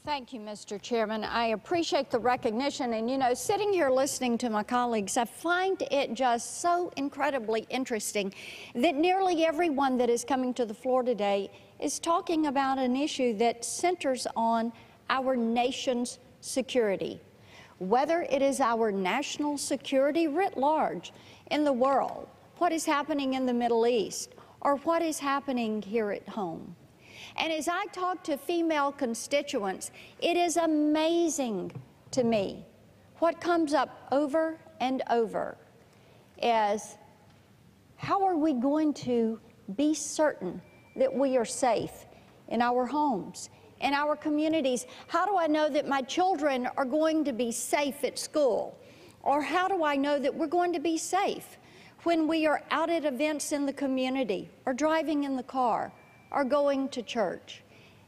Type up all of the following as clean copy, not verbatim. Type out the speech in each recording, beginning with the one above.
Thank you, Mr. Chairman. I appreciate the recognition. And, you know, sitting here listening to my colleagues, I find it just so incredibly interesting that nearly everyone that is coming to the floor today is talking about an issue that centers on our nation's security, whether it is our national security writ large in the world, what is happening in the Middle East, or what is happening here at home. And as I talk to female constituents, it is amazing to me what comes up over and over is how are we going to be certain that we are safe in our homes, in our communities? How do I know that my children are going to be safe at school? Or how do I know that we're going to be safe when we are out at events in the community or driving in the car or going to church?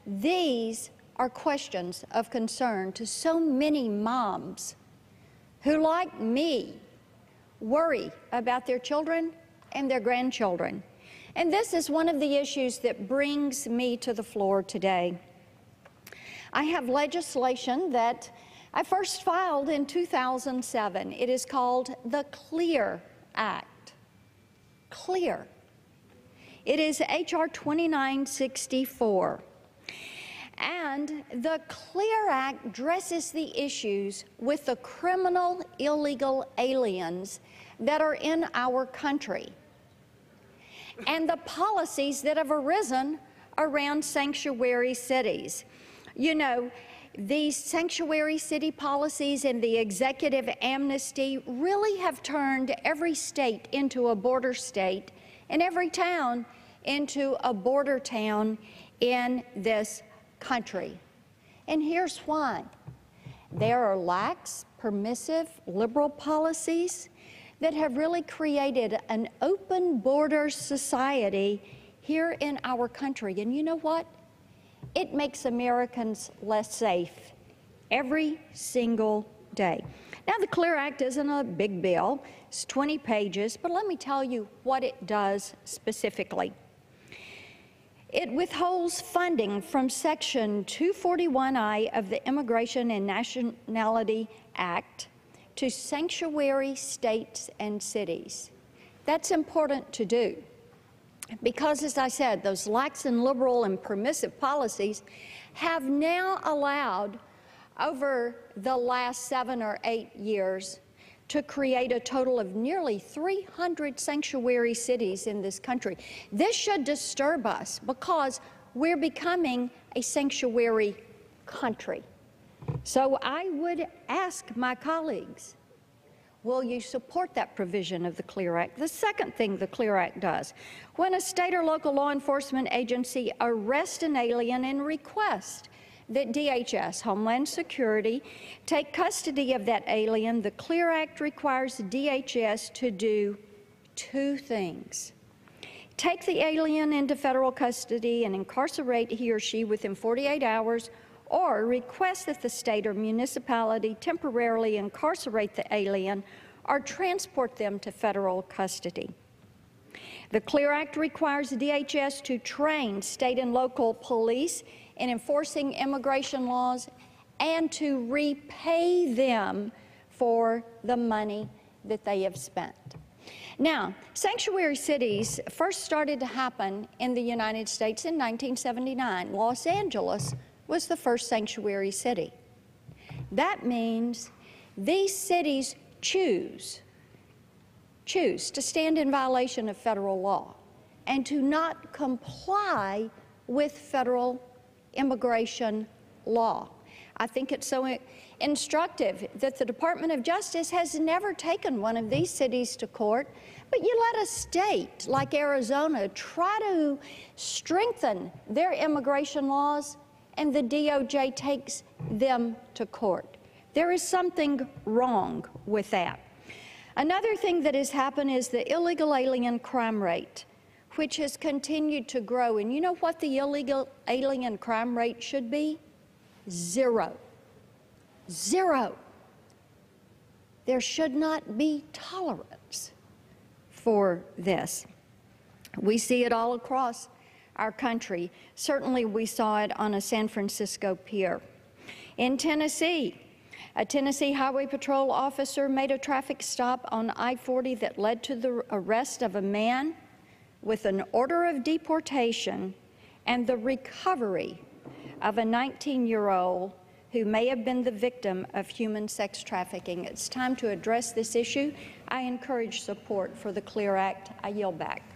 These are questions of concern to so many moms who, like me, worry about their children and their grandchildren. And this is one of the issues that brings me to the floor today. I have legislation that I first filed in 2007. It is called the CLEAR Act. CLEAR. It is H.R. 2964. And the CLEAR Act addresses the issues with the criminal illegal aliens that are in our country and the policies that have arisen around sanctuary cities. You know, these sanctuary city policies and the executive amnesty really have turned every state into a border state and every town into a border town in this country. And here's why. There are lax, permissive, liberal policies that have really created an open border society here in our country. And you know what? It makes Americans less safe every single day. Now, the CLEAR Act isn't a big bill. It's 20 pages, but let me tell you what it does specifically. It withholds funding from Section 241I of the Immigration and Nationality Act to sanctuary states and cities. That's important to do because, as I said, those lax and liberal and permissive policies have now allowed over the last 7 or 8 years to create a total of nearly 300 sanctuary cities in this country. This should disturb us because we're becoming a sanctuary country. So I would ask my colleagues, will you support that provision of the CLEAR Act? The second thing the CLEAR Act does, when a state or local law enforcement agency arrests an alien and requests that DHS, Homeland Security, take custody of that alien, the CLEAR Act requires DHS to do 2 things. Take the alien into federal custody and incarcerate he or she within 48 hours, or request that the state or municipality temporarily incarcerate the alien or transport them to federal custody. The CLEAR Act requires DHS to train state and local police in enforcing immigration laws and to repay them for the money that they have spent. Now, sanctuary cities first started to happen in the United States in 1979. Los Angeles was the first sanctuary city. That means these cities choose to stand in violation of federal law and to not comply with federal immigration law. I think it's so instructive that the Department of Justice has never taken one of these cities to court, but you let a state like Arizona try to strengthen their immigration laws and the DOJ takes them to court. There is something wrong with that. Another thing that has happened is the illegal alien crime rate, which has continued to grow. And you know what the illegal alien crime rate should be? 0. 0. There should not be tolerance for this. We see it all across our country. Certainly we saw it on a San Francisco pier. In Tennessee, a Tennessee Highway Patrol officer made a traffic stop on I-40 that led to the arrest of a man with an order of deportation and the recovery of a 19-year-old who may have been the victim of human sex trafficking. It's time to address this issue. I encourage support for the CLEAR Act. I yield back.